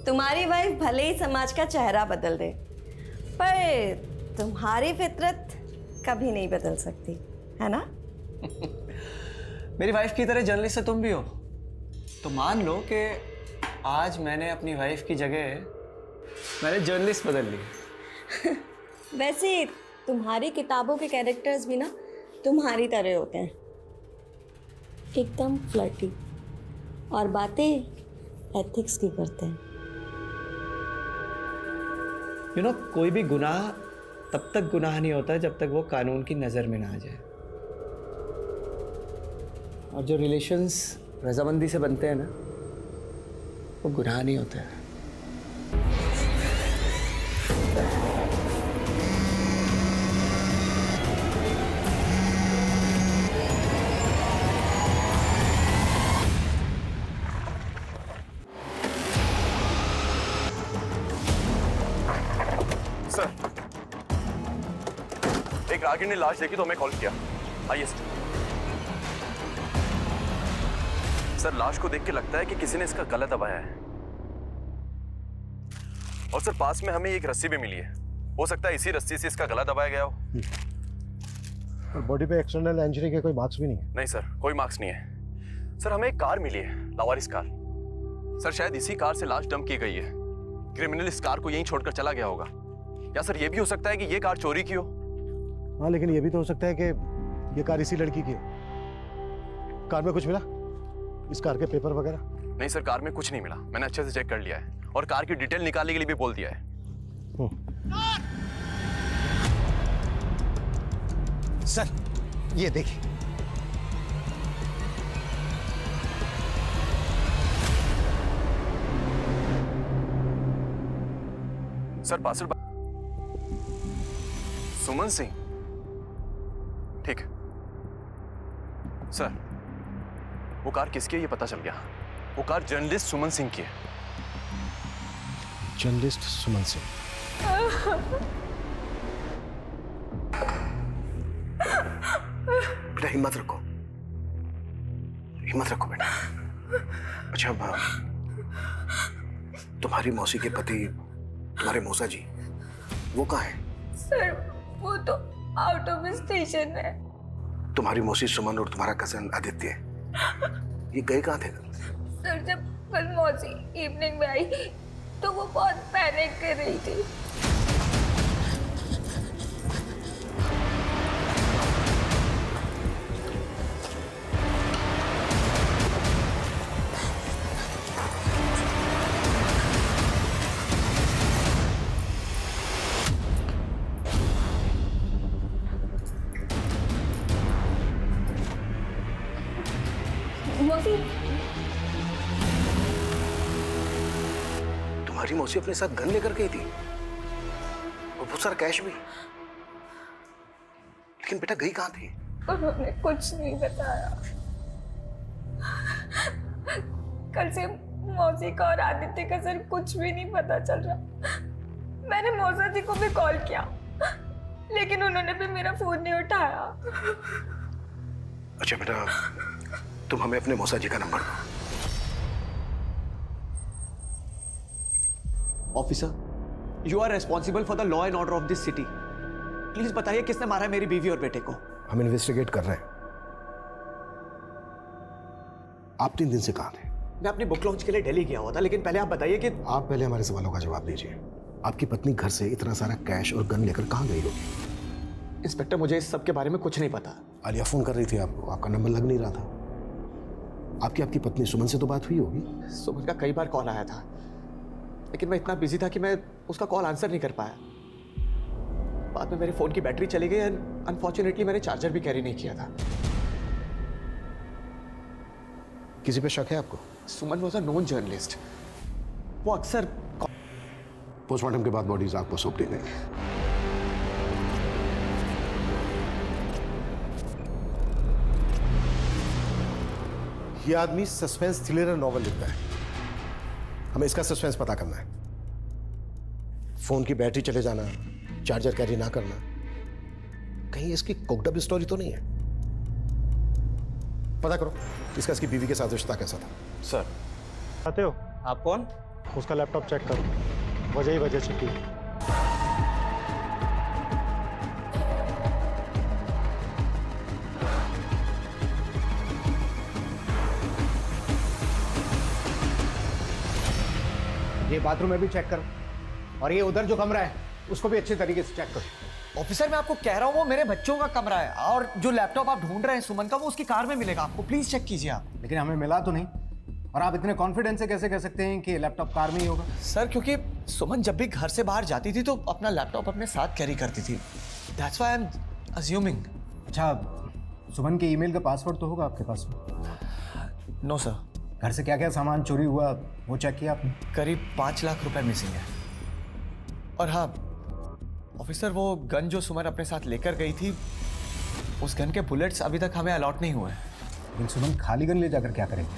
तुम्हारी वाइफ भले ही समाज का चेहरा बदल दे, पर तुम्हारी फितरत कभी नहीं बदल सकती, है ना? मेरी वाइफ की तरह जर्नलिस्ट से तुम भी हो, तो मान लो कि आज मैंने अपनी वाइफ की जगह मैंने जर्नलिस्ट बदल ली। वैसे तुम्हारी किताबों के कैरेक्टर्स भी ना तुम्हारी तरह होते हैं, एकदम फ्लर्टी, और बातें एथिक्स की करते हैं। कोई भी गुनाह तब तक गुनाह नहीं होता जब तक वो कानून की नज़र में ना आ जाए। और जो रिलेशंस रजामंदी से बनते हैं ना, वो गुनाह नहीं होते हैं। सर, एक रागिर ने लाश देखी तो हमें कॉल किया। आइए सर, लाश को देख के लगता है कि किसी ने इसका गला दबाया है। और सर, पास में हमें एक रस्सी भी मिली है। हो सकता है इसी रस्सी से इसका गला दबाया गया हो। और बॉडी पे एक्सटर्नल इंजरी के कोई मार्क्स भी नहीं है? नहीं सर, कोई मार्क्स नहीं है। सर, हमें एक कार मिली है, लावारिस कार। सर, शायद इसी कार से लाश डंप की गई है। क्रिमिनल इस कार को यहीं छोड़कर चला गया होगा। या सर, ये भी हो सकता है कि ये कार चोरी की हो। हाँ, लेकिन ये भी तो हो सकता है कि ये कार इसी लड़की की है। कार में कुछ मिला? इस कार के पेपर वगैरह? नहीं सर, कार में कुछ नहीं मिला। मैंने अच्छे से चेक कर लिया है और कार की डिटेल निकालने के लिए भी बोल दिया है। सर, ये देखिए। सर, पार्सल सुमन सिंह। ठीक है सर, वो कार किसकी है ये पता चल गया। वो कार जर्नलिस्ट सुमन सिंह की है। जर्नलिस्ट सुमन सिंह? बेटा हिम्मत रखो, हिम्मत रखो बेटा। अच्छा, तुम्हारी मौसी के पति, तुम्हारे मौसा जी, वो कहाँ है? सर, वो तो आउट ऑफ स्टेशन है। तुम्हारी मौसी सुमन और तुम्हारा कजन आदित्य, ये गए कहाँ थे? सर, जब कल मौसी इवनिंग में आई तो वो बहुत पैनिक कर रही थी। मौसी, तुम्हारी मौसी अपने साथ गन लेकर गई थी और बहुत सारा कैश भी। लेकिन बेटा गई कहाँ थी? उन्होंने कुछ नहीं बताया। कल से मौसी का और आदित्य का सर कुछ भी नहीं पता चल रहा। मैंने मौसा जी को भी कॉल किया, लेकिन उन्होंने भी मेरा फोन नहीं उठाया। अच्छा बेटा, तुम हमें अपने मौसा जी का नंबर दो। Officer, you are responsible for the law and order of this city. Please बताइए किसने मारा है मेरी बीवी और बेटे को। हम इन्वेस्टिगेट कर रहे हैं। आप 3 दिन से कहाँ थे? मैं अपनी बुक लॉन्च के लिए दिल्ली गया हुआ था, लेकिन पहले आप बताइए कि आप पहले हमारे सवालों का जवाब दीजिए। आपकी पत्नी घर से इतना सारा कैश और गन लेकर कहाँ गई होगी? इंस्पेक्टर, मुझे इस सब के बारे में कुछ नहीं पता। आलिया फोन कर रही थी आपको, आपका नंबर लग नहीं रहा था। आपकी पत्नी सुमन से तो बात हुई होगी? सुमन का कई बार कॉल आया था, लेकिन मैं इतना बिजी था कि मैं उसका कॉल आंसर नहीं कर पाया। बाद में मेरे फोन की बैटरी चली गई एंड अनफॉर्चुनेटली मैंने चार्जर भी कैरी नहीं किया था। किसी पे शक है आपको? सुमन वॉज अ नोन जर्नलिस्ट। वो अक्सर पोस्टमार्टम के बाद बॉडीज आपको सौंप दी गई। ये आदमी सस्पेंस थ्रिलर नॉवल लिखता है। हमें इसका सस्पेंस पता करना है। फोन की बैटरी चले जाना, चार्जर कैरी ना करना, कहीं इसकी कोकडअप स्टोरी तो नहीं है? पता करो इसका इसकी बीवी के साथ रिश्ता कैसा था। सर, आते हो? आप कौन? उसका लैपटॉप चेक करो, वजह ही वजह छिपी है। ये बाथरूम में भी चेक करो, और ये उधर जो कमरा है उसको भी अच्छे तरीके से चेक करो। ऑफिसर मैं आपको कह रहा हूँ वो मेरे बच्चों का कमरा है, और जो लैपटॉप आप ढूंढ रहे हैं सुमन का वो उसकी कार में मिलेगा आपको, प्लीज चेक कीजिए आप। लेकिन हमें मिला तो नहीं, और आप इतने कॉन्फिडेंस से कैसे कह सकते हैं कि लैपटॉप कार में ही होगा? सर क्योंकि सुमन जब भी घर से बाहर जाती थी तो अपना लैपटॉप अपने साथ कैरी करती थी, that's why I am assuming. अच्छा, सुमन के ईमेल का पासवर्ड तो होगा आपके पास में? No sir. घर से क्या क्या सामान चोरी हुआ वो चेक किया आपने? करीब 5 लाख रुपए मिसिंग है। और हाँ ऑफिसर, वो गन जो सुमन अपने साथ लेकर गई थी, उस गन के बुलेट्स अभी तक हमें अलॉट नहीं हुए हैं। लेकिन सुमन खाली गन ले जाकर क्या करेंगे?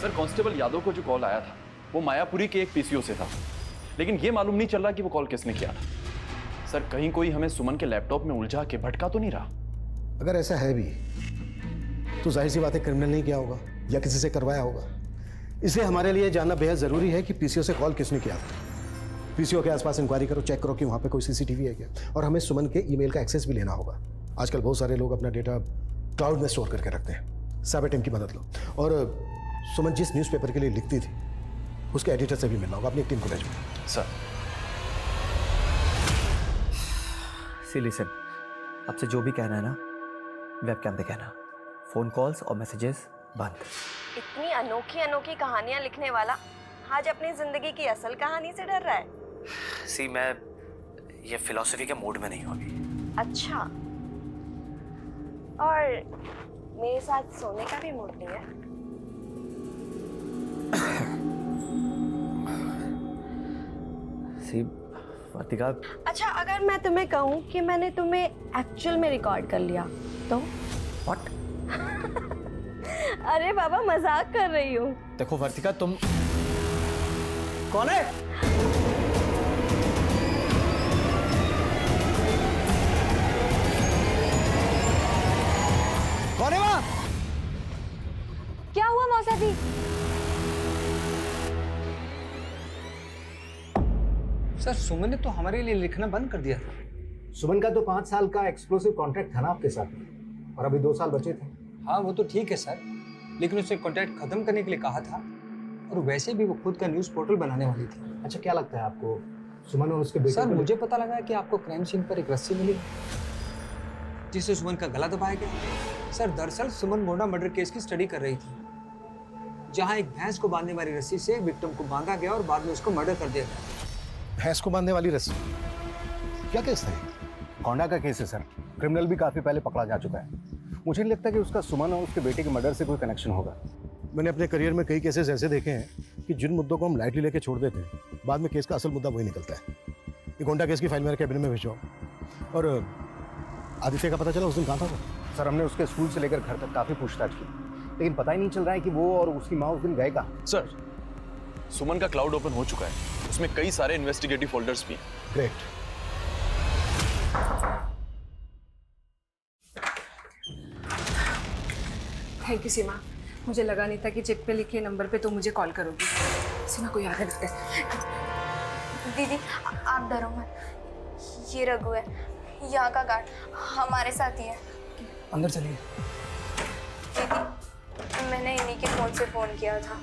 सर कांस्टेबल यादव को जो कॉल आया था वो मायापुरी के एक पीसीओ से था, लेकिन ये मालूम नहीं चल रहा कि वो कॉल किसने किया था। सर कहीं कोई हमें सुमन के लैपटॉप में उलझा के भटका तो नहीं रहा? अगर ऐसा है भी तो जाहिर सी बात है क्रिमिनल नहीं किया होगा या किसी से करवाया होगा। इसलिए हमारे लिए जानना बेहद जरूरी है कि पीसीओ से कॉल किसने किया था। पीसीओ के आसपास इंक्वायरी करो, चेक करो कि वहां पे कोई सीसीटीवी है क्या, और हमें सुमन के ईमेल का एक्सेस भी लेना होगा। आजकल बहुत सारे लोग अपना डेटा क्लाउड में स्टोर करके रखते हैं। साइबर टीम की मदद लो, और सुमन जिस न्यूज़पेपर के लिए लिखती थी उसके एडिटर से भी मिलना होगा। अपनी एक टीम को भेजो। सर सी लिसन, आपसे जो भी कहना है ना वेबकैम पे कहना, फोन कॉल्स और मैसेजेस बंद। इतनी अनोखी अनोखी कहानियां लिखने वाला आज अपनी जिंदगी की असल कहानी से डर रहा है। सी मैं ये फिलॉसफी के मूड में नहीं हूँ अभी। अच्छा, और मेरे साथ सोने का भी मूड नहीं है? सी वर्तिका, अच्छा, अगर मैं तुम्हें कहूँ कि मैंने तुम्हें एक्चुअल में रिकॉर्ड कर लिया तो? व्हाट? अरे बाबा, मजाक कर रही हूँ। देखो वर्तिका, तुम कौन है? कौन है वहां? क्या हुआ मौसा जी? सर सुमन ने तो हमारे लिए लिखना बंद कर दिया था। सुमन का तो 5 साल का एक्सक्लूसिव कॉन्ट्रैक्ट था ना आपके साथ, और अभी 2 साल बचे थे। हाँ वो तो ठीक है सर, लेकिन उसने कॉन्ट्रैक्ट खत्म करने के लिए कहा था, और वैसे भी वो खुद का न्यूज़ पोर्टल बनाने वाली थी। अच्छा, क्या लगता है आपको सुमन और उसके बेटे सर को- मुझे पता लगा कि आपको क्राइम सीन पर एक रस्सी मिली जिससे सुमन का गला दबाया गया। सर दरअसल सुमन गोंडा मर्डर केस की स्टडी कर रही थी, जहाँ एक भैंस को बांधने वाली रस्सी से विक्टिम को बांधा गया और बाद में उसको मर्डर कर दिया गया। भैंस को बांधने वाली रस्सी? क्या केस था? गोंडा का केस है सर, क्रिमिनल भी काफी पहले पकड़ा जा चुका है। मुझे नहीं लगता कि उसका सुमन और उसके बेटे के मर्डर से कोई कनेक्शन होगा। मैंने अपने करियर में कई केसेस ऐसे देखे हैं कि जिन मुद्दों को हम लाइटली लेके छोड़ देते हैं, बाद में केस का असल मुद्दा वही निकलता है। ये गोंडा केस की फाइल मेरे कैबिनेट में भिजवाओ। और आदित्य का पता चला उस दिन कहाँ था वो? सर हमने उसके स्कूल से लेकर घर तक काफी पूछताछ की, लेकिन पता ही नहीं चल रहा है कि वो और उसकी माँ उस दिन गए कहाँ। सर सुमन का क्लाउड ओपन हो चुका है, उसमें कई सारे इन्वेस्टिगेटिव फोल्डर्स भी हैं। ग्रेट। थैंक यू सीमा, मुझे लगा नहीं था कि चेक पे लिखे नंबर पे तो मुझे कॉल करोगी। सीमा को याद रखते दीदी आप डरो मत, ये रघु है, यहाँ का गार्ड, हमारे साथ ही है। अंदर चलिए। दीदी मैंने इन्हीं के फ़ोन से फ़ोन किया था,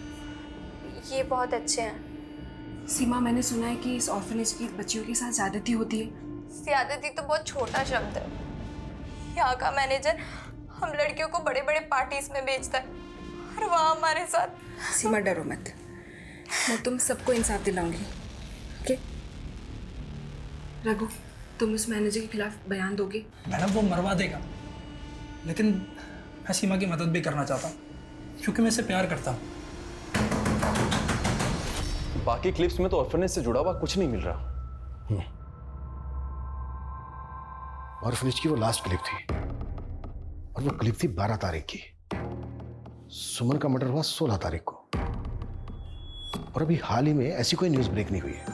ये बहुत अच्छे हैं। सीमा, मैंने सुना है कि इस ऑर्फनेज की बच्चियों के साथ ज़्यादती होती है। ज़्यादती तो बहुत छोटा शब्द है। यहाँ का मैनेजर हम लड़कियों को बड़े बड़े पार्टीज में भेजता है, और वहाँ हमारे साथ। सीमा डरो मत, मैं तुम सबको इंसाफ दिलाऊंगी। ओके रघु, तुम उस मैनेजर के खिलाफ बयान दोगे? मैडम वो मरवा देगा, लेकिन मैं सीमा की मदद भी करना चाहता हूँ क्योंकि मैं इसे प्यार करता हूँ। बाकी क्लिप्स में तो ऑर्फनेज से जुड़ा हुआ कुछ नहीं मिल रहा। ऑर्फनेज की वो लास्ट क्लिप थी, और वो क्लिप थी 12 तारीख की। सुमन का मर्डर हुआ 16 तारीख को, और अभी हाल ही में ऐसी कोई न्यूज़ ब्रेक नहीं हुई है।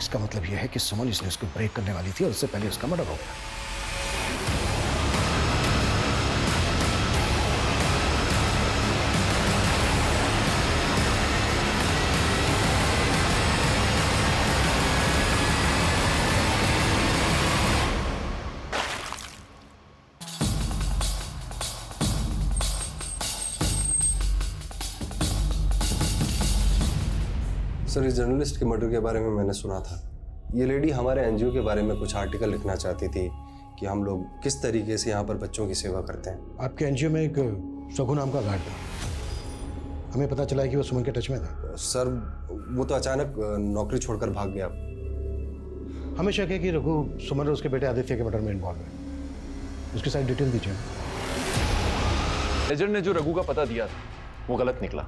इसका मतलब यह है कि सुमन इसने उसको ब्रेक करने वाली थी और उससे पहले उसका मर्डर हो गया। सर, इस जर्नलिस्ट के मर्डर के बारे में मैंने सुना था। ये लेडी हमारे एनजीओ के बारे में कुछ आर्टिकल लिखना चाहती थी कि हम लोग किस तरीके से यहाँ पर बच्चों की सेवा करते हैं। आपके एनजीओ में एक सगु नाम का गार्ड था, हमें पता चला है कि वो सुमन के टच में था। सर, वो तो अचानक नौकरी छोड़कर भाग गया। हमें शक है कि रघु सुमन और उसके बेटे आदित्य के मर्डर में इन्वॉल्व है। उसकी सारी डिटेल दीजिए। मैनेजर ने जो रघु का पता दिया था वो गलत निकला।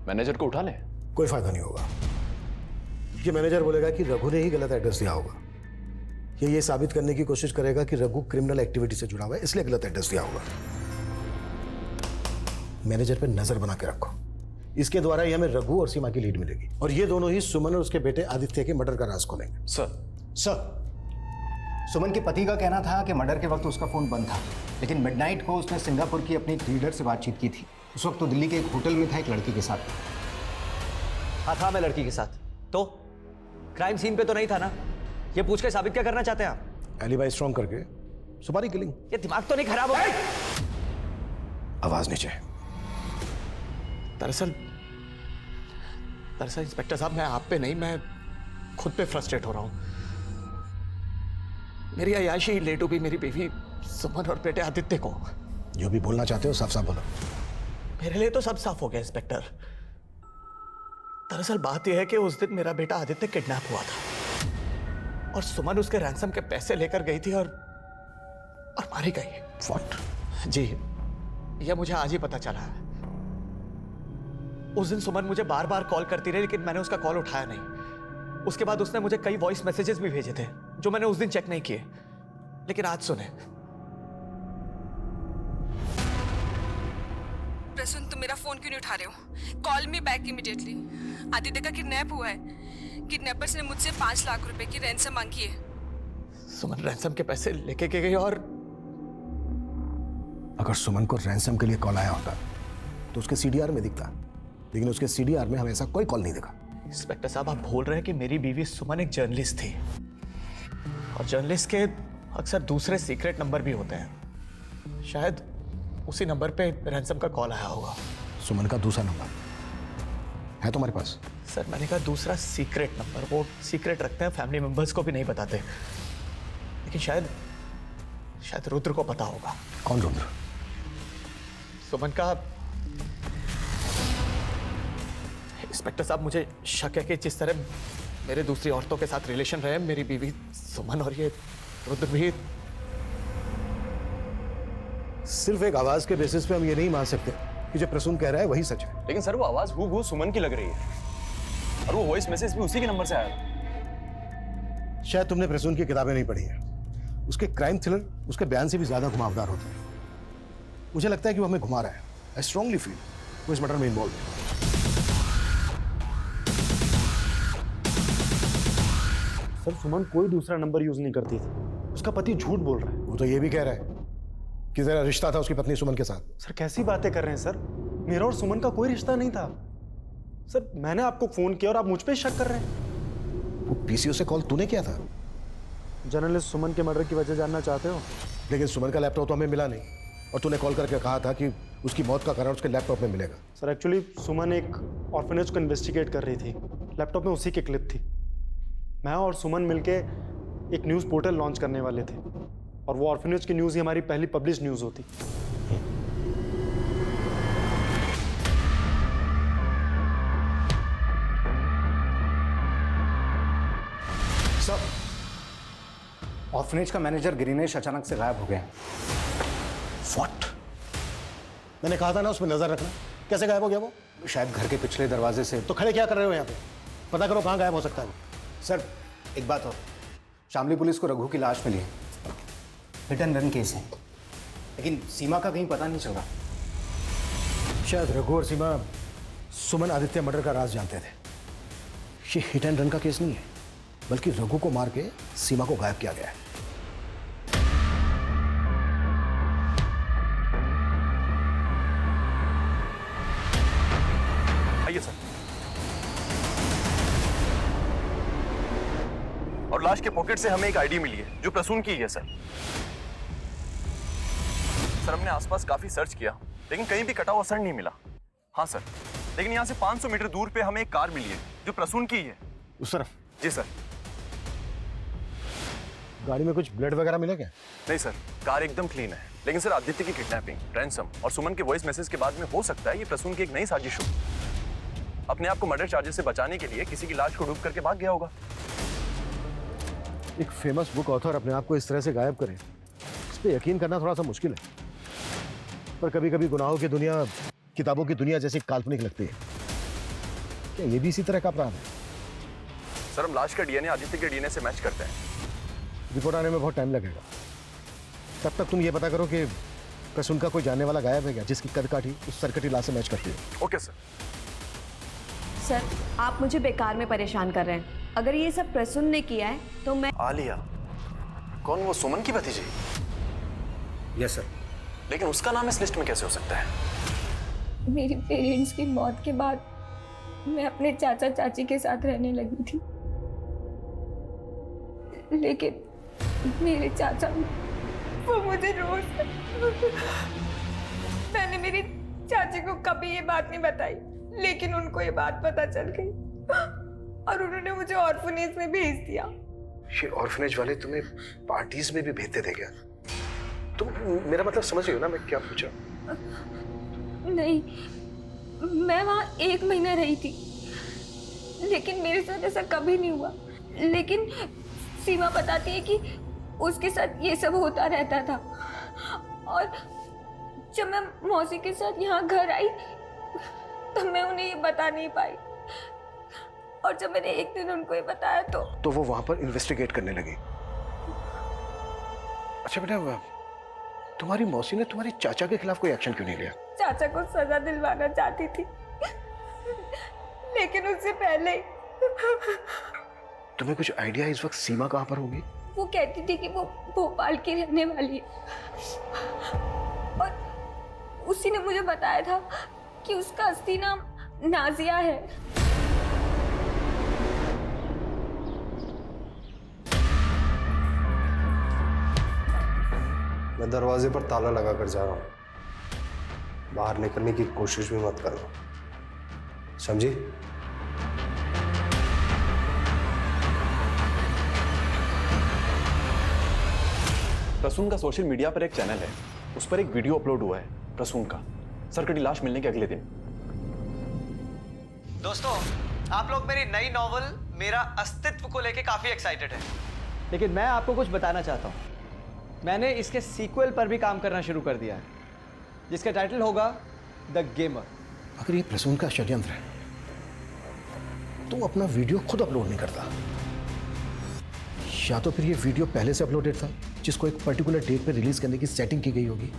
मैनेजर को उठा ले। कोई फायदा नहीं होगा। ये मैनेजर बोलेगा कि रघु ने ही गलत एड्रेस दिया होगा। ये साबित करने की कोशिश करेगा कि रघु क्रिमिनल एक्टिविटी से जुड़ा हुआ है, इसलिए गलत एड्रेस दिया होगा। मैनेजर पे नजर बना के रखो। इसके द्वारा ही हमें रघु और सीमा की लीड मिलेगी और ये दोनों ही सुमन और उसके बेटे आदित्य के मर्डर का राज खोलेंगे। सर, सुमन के पति का कहना था कि मर्डर के वक्त उसका फोन बंद था, लेकिन मिडनाइट को उसने सिंगापुर की अपनी एक लीडर से बातचीत की थी। उस वक्त तो दिल्ली के एक होटल में था एक लड़की के साथ। हाँ था, मैं लड़की के साथ। तो क्राइम सीन पे तो नहीं था ना? ये पूछ के साबित क्या करना चाहते हैं आप? एलिबाई स्ट्रॉन्ग करके सुपारी किलिंग। ये दिमाग तो नहीं खराब हो गया? आवाज नीचे। दरअसल इंस्पेक्टर साहब, मैं आप पे नहीं, मैं खुद पे फ्रस्ट्रेट हो रहा हूं। मेरी अयाशी लेट हो गई मेरी बीवी सुमन और बेटे आदित्य को। जो भी बोलना चाहते हो साफ साफ बोलो। मेरे लिए तो सब साफ हो गया इंस्पेक्टर। दरअसल बात यह है कि उस दिन मेरा बेटा आदित्य किडनैप हुआ था और सुमन उसके रैंसम के पैसे लेकर गई थी और मारी गई। What? जी, यह मुझे आज ही पता चला है। उस दिन सुमन मुझे बार बार कॉल करती रही, लेकिन मैंने उसका कॉल उठाया नहीं। उसके बाद उसने मुझे कई वॉइस मैसेजेस भी भेजे थे जो मैंने उस दिन चेक नहीं किए। लेकिन आज सुने। प्रसून, तुम मेरा फोन क्यों नहीं उठा रहे हो? Call me back immediately. Aditya का किडनैप हुआ है। किडनैपर्स ने मुझसे 5 लाख रुपए की रैंसम मांगी है। सुमन रैंसम के पैसे लेके गई और अगर सुमन को रैंसम के लिए कॉल आया होता तो उसके सीडीआर में दिखता, लेकिन उसके सीडीआर में हमें ऐसा कोई कॉल नहीं दिखा। इंस्पेक्टर साहब, आप बोल रहे हैं कि मेरी बीवी सुमन एक जर्नलिस्ट थी और जर्नलिस्ट के अक्सर दूसरे सीक्रेट नंबर भी होते हैं। शायद उसी नंबर पे रैंसम का कॉल आया होगा। सुमन का दूसरा नंबर है तुम्हारे पास? सर, मैंने कहा दूसरा सीक्रेट नंबर। वो सीक्रेट रखते हैं, फैमिली मेंबर्स को भी नहीं बताते। लेकिन शायद रुद्र को पता होगा। कौन रुद्र? सुमन का। इंस्पेक्टर साहब, मुझे शक है कि जिस तरह मेरे दूसरी औरतों के साथ रिलेशन रहे मेरी बीवी सुमन और ये रुद्र भी। सिर्फ एक आवाज के बेसिस पे हम ये नहीं मान सकते कि जो प्रसून कह रहा है वही सच है। लेकिन सर, वो आवाज हूबहू सुमन की लग रही है और वो वॉइस मैसेज भी उसी के नंबर से आया था। शायद तुमने प्रसून की किताबें नहीं पढ़ी हैं। उसके क्राइम थ्रिलर उसके बयान से भी ज्यादा घुमावदार होते हैं। मुझे लगता है कि वो हमें घुमा रहा है। आई स्ट्रांगली फील वो इस मर्डर में इन्वॉल्व है। सर, सुमन कोई दूसरा नंबर यूज नहीं करती थी। उसका पति झूठ बोल रहा है। वो तो ये भी कह रहा है कि जरा रिश्ता था उसकी पत्नी सुमन के साथ। सर, कैसी बातें कर रहे हैं सर? मेरा और सुमन का कोई रिश्ता नहीं था। सर, मैंने आपको फोन किया और आप मुझ पे शक कर रहे हैं। वो पीसीओ से कॉल तूने किया था? जर्नलिस्ट सुमन के मर्डर की वजह जानना चाहते हो? लेकिन सुमन का लैपटॉप तो हमें मिला नहीं और तूने कॉल करके कहा था कि उसकी मौत का कारण उसके लैपटॉप में मिलेगा। सर, एक्चुअली सुमन एक ऑर्फनेज को इन्वेस्टिगेट कर रही थी। लैपटॉप में उसी की क्लिप थी। मैं और सुमन मिलके एक न्यूज़ पोर्टल लॉन्च करने वाले थे और वो ऑर्फनेज की न्यूज़ ही हमारी पहली पब्लिश न्यूज़ होती। सर, ऑर्फनेज का मैनेजर गिरीनेश अचानक से गायब हो गया। What? मैंने कहा था ना उसमें नजर रखना। कैसे गायब हो गया वो? शायद घर के पिछले दरवाजे से। तो खड़े क्या कर रहे हो यहाँ पे? पता करो कहाँ गायब हो सकता है वो। सर, एक बात और, शामली पुलिस को रघु की लाश मिली है। हिट एंड रन केस है, लेकिन सीमा का कहीं पता नहीं चल रहा। शायद रघु और सीमा सुमन आदित्य मर्डर का राज जानते थे। ये हिट एंड रन का केस नहीं है, बल्कि रघु को मार के सीमा को गायब किया गया है। आइए सर। और लाश के पॉकेट से हमें एक आईडी मिली है जो प्रसून की है सर। सर हमने आसपास काफी सर्च किया लेकिन कहीं भी कटा हुआ सर नहीं मिला। हाँ सर, लेकिन यहाँ से 500 मीटर दूर पे हमें एक कार मिली है जो प्रसून की है। उस तरफ? जी सर। गाड़ी में कुछ ब्लड वगैरह मिला क्या? नहीं सर, कार एकदम क्लीन है। लेकिन सर आदित्य की किडनैपिंग, रैंसम और सुमन के वॉइस मैसेज के बाद में हो सकता है ये प्रसून की एक नई साजिश हो। अपने आप को मर्डर चार्जेस से बचाने के लिए किसी की लाश को डूब करके भाग गया होगा। एक फेमस बुक ऑथर अपने आप को इस तरह से गायब करे, इस पे यकीन करना थोड़ा सा मुश्किल है। पर कभी कभी गुनाहों की दुनिया किताबों की दुनिया जैसी काल्पनिक लगती है। क्या ये भी इसी तरह का अपराध है? सर हम लाश का डीएनए आदित्य के डीएनए से मैच करते हैं। रिपोर्ट आने में बहुत टाइम लगेगा। तब तक तुम ये पता करो कि प्रसून का कोई जानने वाला गायब है क्या, जिसकी कदकाठी उस सरकटी लाश से मैच करती है। Okay sir. सर आप मुझे बेकार में परेशान कर रहे हैं। अगर ये सब प्रसून ने किया है तो मैं। आलिया? कौन? वो सुमन की भतीजी? Yes sir. लेकिन उसका नाम इस लिस्ट में कैसे हो सकता है? मेरी पेरेंट्स की मौत के बाद मैं अपने चाचा चाची के साथ रहने लगी थी, लेकिन मेरे चाचा वो मुझे रोज मैंने मेरी चाची को कभी ये बात नहीं बताई, लेकिन उनको ये बात पता चल गई और उन्होंने मुझे ऑर्फनेज में भेज दिया। ये ऑर्फनेज वाले तुम्हें पार्टीज में भी भेजते थे क्या? तुम मेरा मतलब समझ रही हो ना मैं क्या पूछ रहा हूँ? नहीं, मैं वहाँ 1 महीना रही थी, लेकिन मेरे साथ ऐसा कभी नहीं हुआ। लेकिन सीमा बताती है कि उसके साथ ये सब होता रहता था। और जब मैं मौसी के साथ यहाँ घर आई तब मैं उन्हें ये बता नहीं पाई, और जब मैंने एक दिन उनको ये बताया तो वो वहां पर इन्वेस्टिगेट करने लगी। अच्छा बेटा, तुम्हारी मौसी ने तुम्हारे चाचा के खिलाफ कोई एक्शन क्यों नहीं लिया? चाचा को सजा दिलवाना चाहती थी, लेकिन उससे पहले तुम्हें कुछ आइडिया इस वक्त सीमा कहाँ पर होगी? वो कहती थी कि वो भोपाल की रहने वाली है, और उसी ने मुझे बताया था कि उसका असली नाम नाजिया है। मैं दरवाजे पर ताला लगा कर जा रहा हूं। बाहर निकलने की कोशिश भी मत करना, समझी? प्रसून का सोशल मीडिया पर एक चैनल है, उस पर एक वीडियो अपलोड हुआ है प्रसून का सरकटी लाश मिलने के अगले दिन। दोस्तों, आप लोग मेरी नई नॉवल मेरा अस्तित्व को लेके काफी एक्साइटेड हैं, लेकिन मैं आपको कुछ बताना चाहता हूँ। मैंने इसके सीक्वल पर भी काम करना शुरू कर दिया है, जिसका टाइटल होगा द गेमर। अगर ये प्रसून का षड्यंत्र है तो अपना वीडियो खुद अपलोड नहीं करता, या तो फिर ये वीडियो पहले से अपलोडेड था जिसको एक पर्टिकुलर डेट पे रिलीज करने की सेटिंग की गई होगी,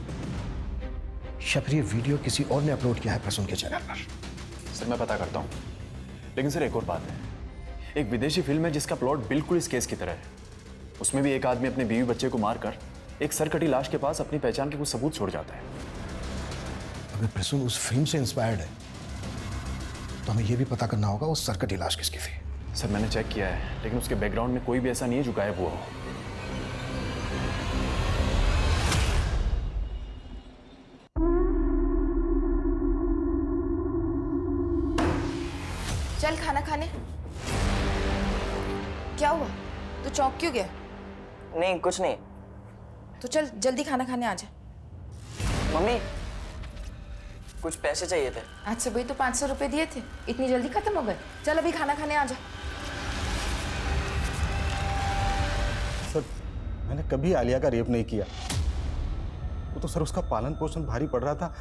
या फिर ये वीडियो किसी और ने अपलोड किया है प्रसून के चैनल पर। सर मैं पता करता हूँ, लेकिन सर एक और बात है। एक विदेशी फिल्म है जिसका प्लॉट बिल्कुल इस केस की तरह है। उसमें भी एक आदमी अपने बीवी बच्चे को मारकर एक सरकटी लाश के पास अपनी पहचान के कुछ सबूत छोड़ जाता है। अगर प्रसून उस फिल्म से इंस्पायर्ड है तो हमें यह भी पता करना होगा उस सरकटी लाश किसकी थी। सर मैंने चेक किया है, लेकिन उसके बैकग्राउंड में कोई भी ऐसा नहीं है जो गायब हुआ हो। चल खाना खाने। क्या हुआ, तू चौंक क्यों गया? नहीं कुछ नहीं। तो चल जल्दी खाना खाने आ जा। मम्मी कुछ पैसे चाहिए थे। आज सुबह तो 500 रुपए दिए थे, इतनी जल्दी खत्म हो गए? चल अभी खाना खाने आ जा। सर मैंने कभी आलिया का रेप नहीं किया। वो तो सर उसका पालन पोषण भारी पड़ रहा था,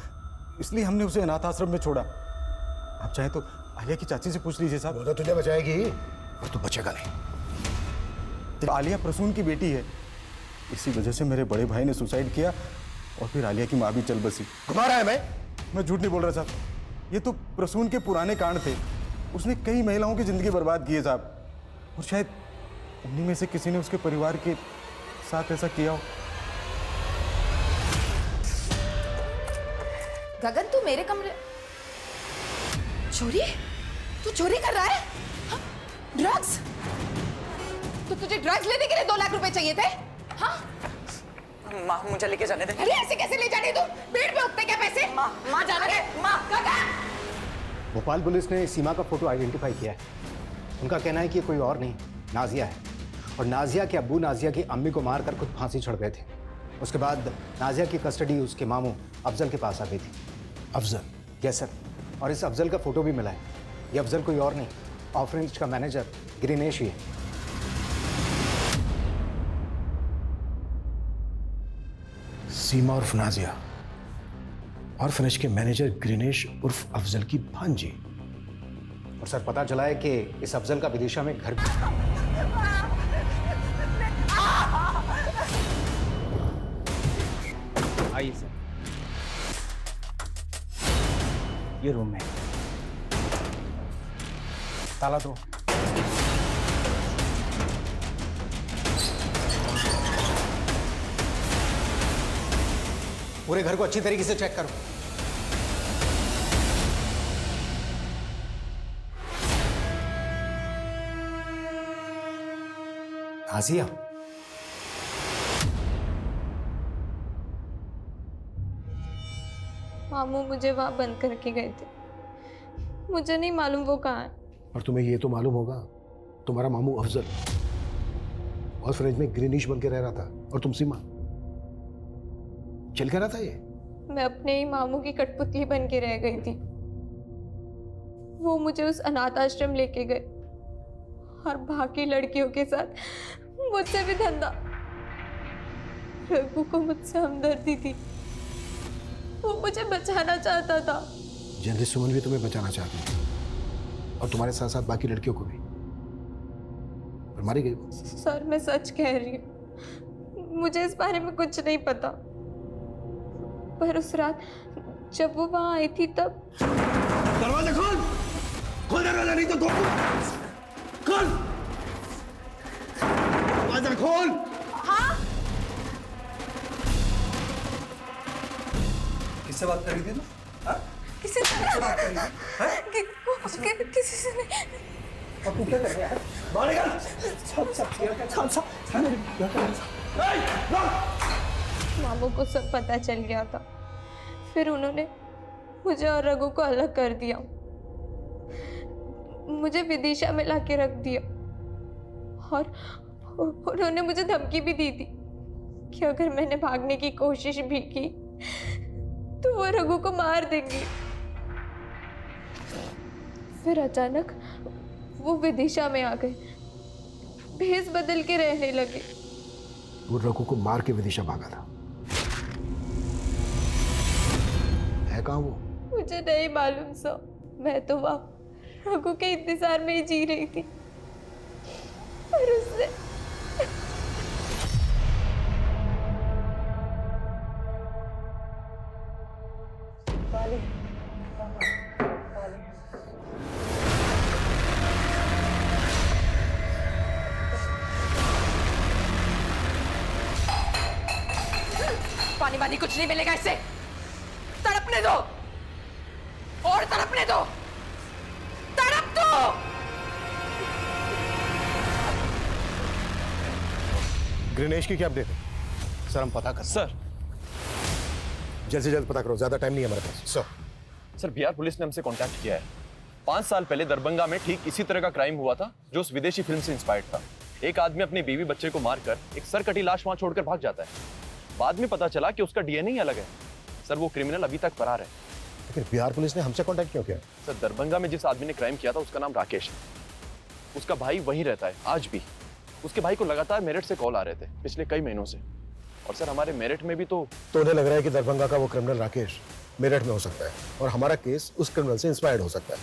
इसलिए हमने उसे अनाथ आश्रम में छोड़ा। आप चाहे तो आलिया की चाची से पूछ लीजिए साहब। वो तो तुझे बचाएगी और तू बचेगा नहीं। आलिया प्रसून की बेटी है, इसी वजह से मेरे बड़े भाई ने सुसाइड किया और फिर आलिया की माँ भी चल बसी। घुमा रहा है मैं झूठ नहीं बोल रहा साहब। ये तो प्रसून के पुराने कांड थे। उसने कई महिलाओं की जिंदगी बर्बाद की है साहब, और शायद उन्हीं में से किसी ने उसके परिवार के साथ ऐसा किया हो। गगन, तू मेरे कमरे चोरी? तू चोरी कर रहा है? ड्रग्स? तो तुझे ड्रग्स लेने के लिए 2 लाख रुपए चाहिए थे? हाँ? माँ मुझे लेके जाने दे। अरे ऐसे कैसे ले जाने तू? भीड़ में उठते क्या पैसे? माँ जाने दे। माँ गगन! भोपाल पुलिस ने सीमा का फोटो आइडेंटिफाई किया है। उनका कहना है कि ये कोई और नहीं, नाजिया है। और नाजिया के अब्बू नाजिया की अम्मी को मारकर खुद फांसी चढ़ गए थे। उसके बाद नाजिया की कस्टडी उसके मामू अफजल के पास आ गई थी। अफजल? Yes sir. और इस अफजल का फोटो भी मिला है। ये अफजल कोई और नहीं, ऑर्फनेज का मैनेजर ग्रीनेश ही है। सीमा उर्फ नाजिया, ऑर्फनेज के मैनेजर ग्रीनेश उर्फ अफजल की भांजी। और सर पता चला है कि इस अफजल का विदिशा में घर आइए सर, ये रूम है। ताला दो। पूरे घर को अच्छी तरीके से चेक करो। नाजिया, मामू मुझे वहां बंद करके गए थे। मुझे नहीं मालूम वो कहाँ है। और तुम्हें ये तो मालूम होगा, तुम्हारा मामू अफजल ऑर्फनेज में ग्रीनिश बन के रह रहा था और तुम सीमा। चल क्या रहा था ये? मैं अपने ही मामू की कठपुतली बन के रह गई थी। वो मुझे उस अनाथ आश्रम लेके गए और बाकी लड़कियों के साथ मुझसे भी धंधा। रघु को मुझसे हमदर्दी थी, वो मुझे बचाना चाहता था। जर्नलिस्ट सुमन भी तुम्हें बचाना चाहती थी और तुम्हारे साथ साथ बाकी लड़कियों को भी, और मारी गई वो। सर मैं सच कह रही हूँ, मुझे इस बारे में कुछ नहीं पता। पर उस रात जब वो वहां आई थी तब। दरवाजा खोल, खोल दरवाजा, नहीं तो खोल दरवाजा, खोल। हाँ? किससे बात कर रही थी तू? किसी से बात कर रही थी? किसी से नहीं। अब तू क्या कर रहा है? बाहर मामू को सब पता चल गया था। फिर उन्होंने मुझे और रघु को अलग कर दिया। मुझे विदिशा में लाके रख दिया और उन्होंने मुझे धमकी भी दी थी कि अगर मैंने भागने की कोशिश भी की तो वो रघु को मार देंगे। फिर अचानक वो विदिशा में आ गए, भेस बदल के रहने लगे। वो रघु को मार के विदिशा भागा था। है कहाँ वो? मुझे नहीं मालूम सर। मैं तो वहाँ रघु के इंतजार में ही जी रही थी, पर उसने पानी वानी कुछ नहीं मिलेगा इससे। तड़पने दो और तड़पने दो, तड़प दो। ग्रीनेश की क्या अपडेट है? सर हम पता कर। सर जल्द से जल्द पता करो, ज्यादा टाइम नहीं है हमारे पास। सर बिहार पुलिस ने हमसे कांटेक्ट किया है। 5 साल पहले दरभंगा में ठीक इसी तरह का क्राइम हुआ था जो उस विदेशी फिल्म से इंस्पायर्ड था। एक आदमी अपनी बीवी बच्चे को मारकर एक सरकटी लाश वहां छोड़कर भाग जाता है। बाद में पता चला कि उसका डीएनए ही अलग है। सर वो क्रिमिनल अभी तक फरार है। लेकिन बिहार पुलिस ने हमसे कांटेक्ट क्यों किया? सर दरभंगा में जिस आदमी ने क्राइम किया था उसका नाम राकेश है। उसका भाई वहीं रहता है आज भी। उसके भाई को लगातार मेरठ से कॉल आ रहे थे पिछले कई महीनों से। और सर हमारे मेरठ में भी तो उन्हें लग रहा है कि दरभंगा का वो क्रिमिनल राकेश मेरठ में हो सकता है और हमारा केस उस क्रिमिनल से इंस्पायर्ड हो सकता है।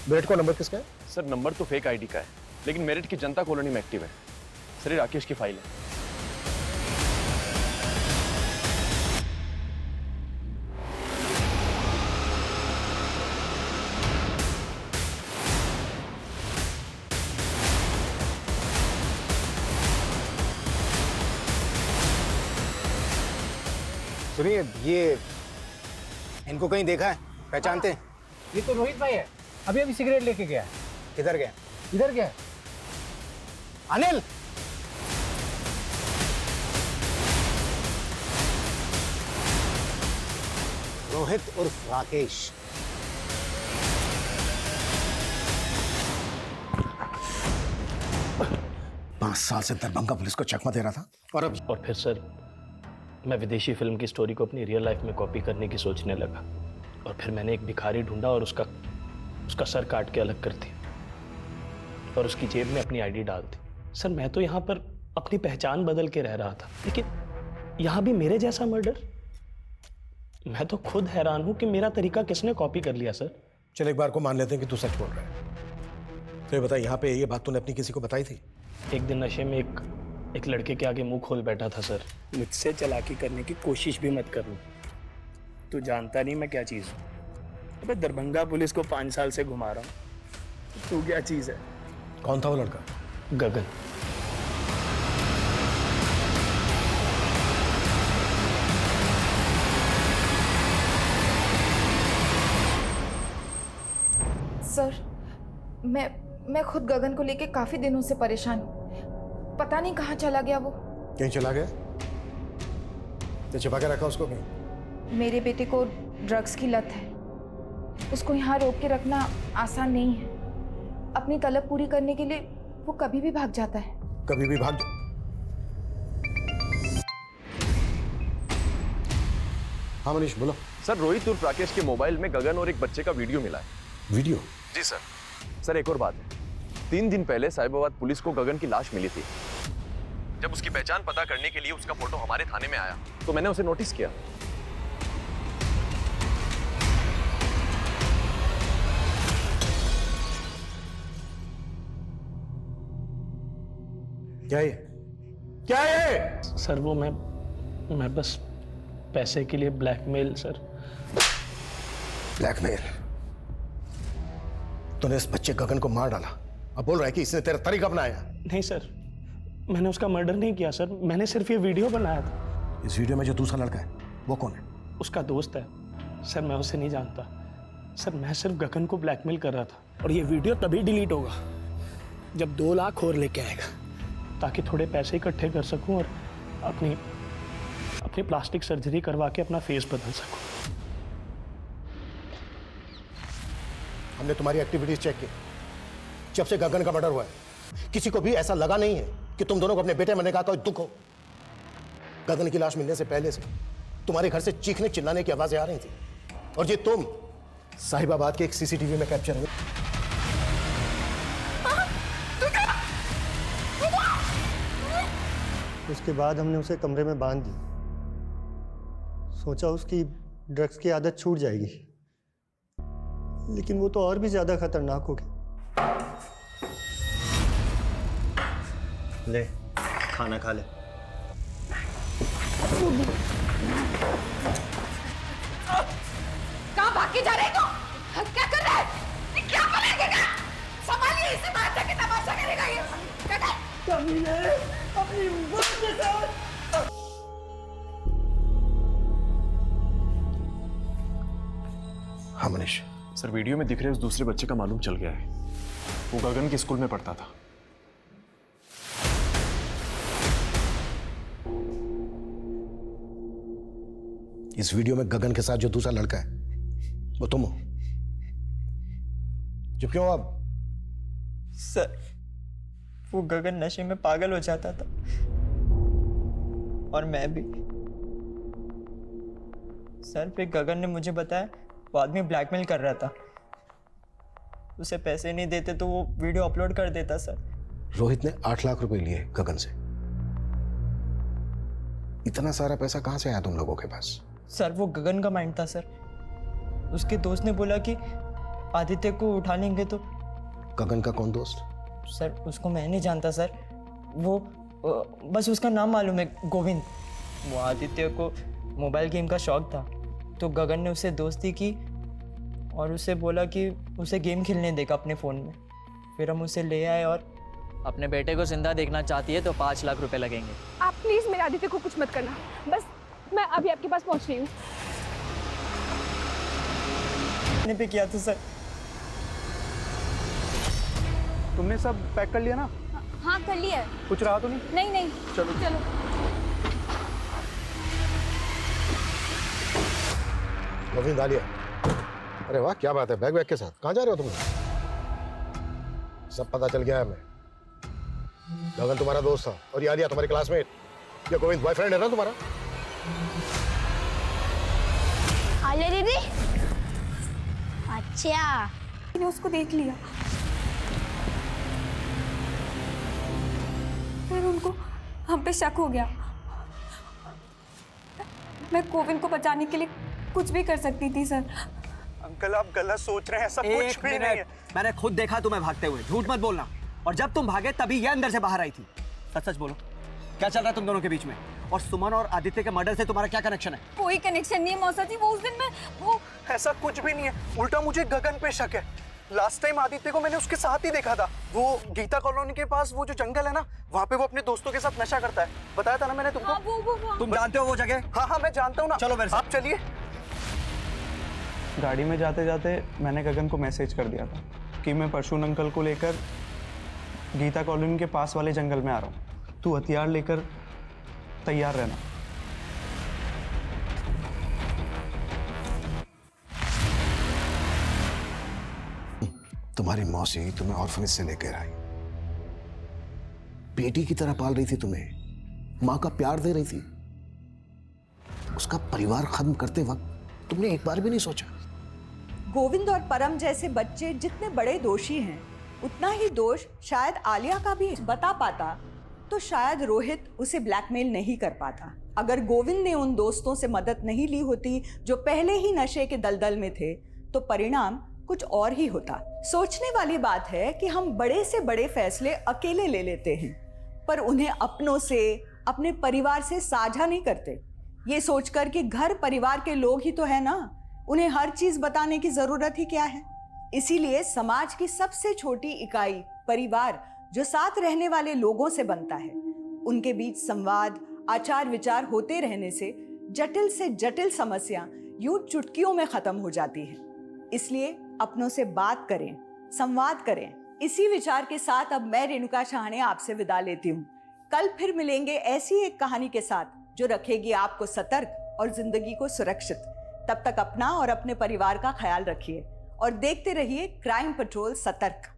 मेरठ का नंबर किसका है? सर नंबर तो फेक आईडी का है, लेकिन मेरठ की जनता कॉलोनी में एक्टिव है। सर ये राकेश की फाइल है। सुनिए, ये इनको कहीं देखा है, पहचानते हैं? ये तो रोहित भाई है, अभी अभी सिगरेट लेके गया। किधर गया? इधर गया। अनिल, रोहित उर्फ राकेश। 5 साल से दरभंगा पुलिस को चकमा दे रहा था और फिर सर मैं विदेशी फिल्म की स्टोरी को अपनी रियल लाइफ में कॉपी करने की सोचने लगा और फिर मैंने एक भिखारी ढूंढा और उसका सर काट के अलग कर दिया और उसकी जेब में अपनी आईडी डाल दी। सर मैं तो यहाँ पर अपनी पहचान बदल के रह रहा था, लेकिन यहाँ भी मेरे जैसा मर्डर। मैं तो खुद हैरान हूँ कि मेरा तरीका किसने कॉपी कर लिया सर। चल एक बार को मान लेते हैं कि तू सच बोल रहा है। तो ये बता, यहाँ पे ये बात तूने अपनी किसी को बताई थी? एक दिन नशे में एक लड़के के आगे मुंह खोल बैठा था सर। मुझसे चालाकी करने की कोशिश भी मत करना, तू जानता नहीं मैं क्या चीज़ हूँ। अबे दरभंगा पुलिस को 5 साल से घुमा रहा हूँ, तू क्या चीज़ है? कौन था वो लड़का? गगन। सर मैं खुद गगन को लेके काफी दिनों से परेशान हूँ। पता नहीं कहाँ चला गया वो। कहीं चला गया? तो छिपा के रखा उसको कहीं? मेरे बेटे को ड्रग्स की लत है, उसको यहाँ रोक के रखना आसान नहीं है। अपनी तलब पूरी करने के लिए वो कभी भी भाग जाता है। कभी भी भाग हाँ मनीष बोलो। सर रोहित उर्फ राकेश के मोबाइल में गगन और एक बच्चे का वीडियो मिला है। वीडियो? जी सर। सर एक और बात है, 3 दिन पहले साहिबाबाद पुलिस को गगन की लाश मिली थी। जब उसकी पहचान पता करने के लिए उसका फोटो हमारे थाने में आया तो मैंने उसे नोटिस किया। क्या है? सर वो मैं बस पैसे के लिए ब्लैकमेल सर। ब्लैकमेल? तूने इस बच्चे गगन को मार डाला, अब बोल रहा है कि इसने तेरा तरीका अपनाया? नहीं सर, मैंने उसका मर्डर नहीं किया सर, मैंने सिर्फ ये वीडियो बनाया था। इस वीडियो में जो दूसरा लड़का है वो कौन है? उसका दोस्त है सर, मैं उसे नहीं जानता सर। मैं सिर्फ गगन को ब्लैकमेल कर रहा था और ये वीडियो तभी डिलीट होगा जब 2 लाख और लेके आएगा, ताकि थोड़े पैसे इकट्ठे कर सकूं और अपनी प्लास्टिक सर्जरी करवा के अपना फेस बदल सकूं। हमने तुम्हारी एक्टिविटीज चेक की। जब से गगन का मर्डर हुआ है किसी को भी ऐसा लगा नहीं है कि तुम दोनों को अपने बेटे मरने का कोई दुख हो। गगन की लाश मिलने से पहले से तुम्हारे घर से चीखने चिल्लाने की आवाजें आ रही थी और ये तुम साहिबाबाद के एक सीसीटीवी में कैप्चर हुए। उसके बाद हमने उसे कमरे में बांध दी, सोचा उसकी ड्रग्स की आदत छूट जाएगी, लेकिन वो तो और भी ज्यादा खतरनाक हो गया। ले खाना खा ले। कहाँ भाग के जा रहे हो? क्या कर रहे हैं? क्या करेगा? संभालिए इसे, बाहर जाके तमाशा करेगा ये। क्या कर? अपनी मां के साथ। हाँ मनीष। सर वीडियो में दिख रहे उस दूसरे बच्चे का मालूम चल गया है, वो गगन के स्कूल में पढ़ता था। इस वीडियो में गगन के साथ जो दूसरा लड़का है वो तुम हो। जो क्यों अब? सर वो गगन नशे में पागल हो जाता था और मैं भी। सर फिर गगन ने मुझे बताया वो आदमी ब्लैकमेल कर रहा था, उसे पैसे नहीं देते तो वो वीडियो अपलोड कर देता। सर रोहित ने 8 लाख रुपए लिए गगन से। इतना सारा पैसा कहां से आया तुम लोगों के पास? सर वो गगन का माइंड था सर, उसके दोस्त ने बोला कि आदित्य को उठा लेंगे तो। गगन का कौन दोस्त? सर उसको मैं नहीं जानता सर, वो बस उसका नाम मालूम है, गोविंद। वो आदित्य को मोबाइल गेम का शौक था तो गगन ने उससे दोस्ती की और उसे बोला कि उसे गेम खेलने देगा अपने फ़ोन में। फिर हम उसे ले आए और अपने बेटे को जिंदा देखना चाहती है तो 5 लाख रुपए लगेंगे। आप प्लीज मेरे आदित्य को कुछ मत करना, बस मैं अभी आपके पास पहुंच रही हूँ। मैंने पे किया था सर। तुमने सब पैक कर लिया ना? हाँ कर लिया है। कुछ रहा तो नहीं? नहीं नहीं। चलो चलो। गोविंद आलिया, अरे वाह क्या बात है, बैग वैग के साथ कहाँ जा रहे हो तुम? सब पता चल गया है हमें। गगन तुम्हारा दोस्त था और ये आलिया तुम्हारी क्लासमेट। ये गोविंद बॉयफ्रेंड है ना तुम्हारा? आलिया दीदी, अच्छा मैंने उसको देख लिया, फिर उनको हम पे शक हो गया। मैं गोविंद को बचाने के लिए कुछ भी कर सकती थी सर। अंकल आप गलत सोच रहे हैं, सब कुछ भी नहीं है। मैंने खुद देखा तुम्हें भागते हुए, झूठ मत बोलना। और जब तुम भागे तभी ये अंदर से बाहर आई थी। सच सच बोलो, क्या चल रहा है तुम दोनों के बीच में? और सुमन और आदित्य के मर्डर से तुम्हारा क्या कनेक्शन है? कोई कनेक्शन नहीं है मौसा जी, वो उस दिन मैं वो ऐसा कुछ भी नहीं है, उल्टा मुझे गगन पे शक है। लास्ट टाइम आदित्य को मैंने उसके साथ ही देखा था, वो गीता कॉलोनी के पास वो जो जंगल है ना, वहाँ पे वो अपने दोस्तों के साथ नशा करता है। बताया था ना मैंने तुमको। हाँ, वो तुम जानते हो वो जगह? हाँ हाँ मैं जानता हूँ ना। चलो मेरे साथ। आप चलिए। गाड़ी में जाते जाते मैंने गगन को मैसेज कर दिया था कि मैं परशुन अंकल को लेकर गीता कॉलोनी के पास वाले जंगल में आ रहा हूँ, तू हथियार लेकर तैयार रहना। तुम्हारी मौसी तुम्हें ऑर्फनेज से लेकर आई, बेटी की तरह पाल रही थी तुम्हें, माँ का प्यार दे रही थी। उसका परिवार खत्म करते वक्त तुमने एक बार भी नहीं सोचा? गोविंद और परम जैसे बच्चे जितने बड़े दोषी हैं, उतना ही दोष शायद आलिया का भी बता पाता तो शायद रोहित उसे ब्लैकमेल नहीं कर पाता। अगर गोविंद ने उन दोस्तों से मदद नहीं ली होती जो पहले ही नशे के दलदल में थे, तो परिणाम कुछ और ही होता। सोचने वाली बात है कि हम बड़े से बड़े फैसले अकेले ले लेते हैं, पर उन्हें अपनों से, अपने परिवार से साझा नहीं करते, ये सोचकर कि घर परिवार के लोग ही तो है ना, उन्हें हर चीज बताने की जरूरत ही क्या है। इसीलिए समाज की सबसे छोटी इकाई परिवार, जो साथ रहने वाले लोगों से बनता है, उनके बीच संवाद, आचार विचार होते रहने से जटिल समस्या यूं चुटकियों में खत्म हो जाती है। इसलिए अपनों से बात करें, संवाद करें। इसी विचार के साथ अब मैं रेणुका शाहणे आपसे विदा लेती हूँ। कल फिर मिलेंगे ऐसी एक कहानी के साथ जो रखेगी आपको सतर्क और जिंदगी को सुरक्षित। तब तक अपना और अपने परिवार का ख्याल रखिए और देखते रहिए क्राइम पेट्रोल सतर्क।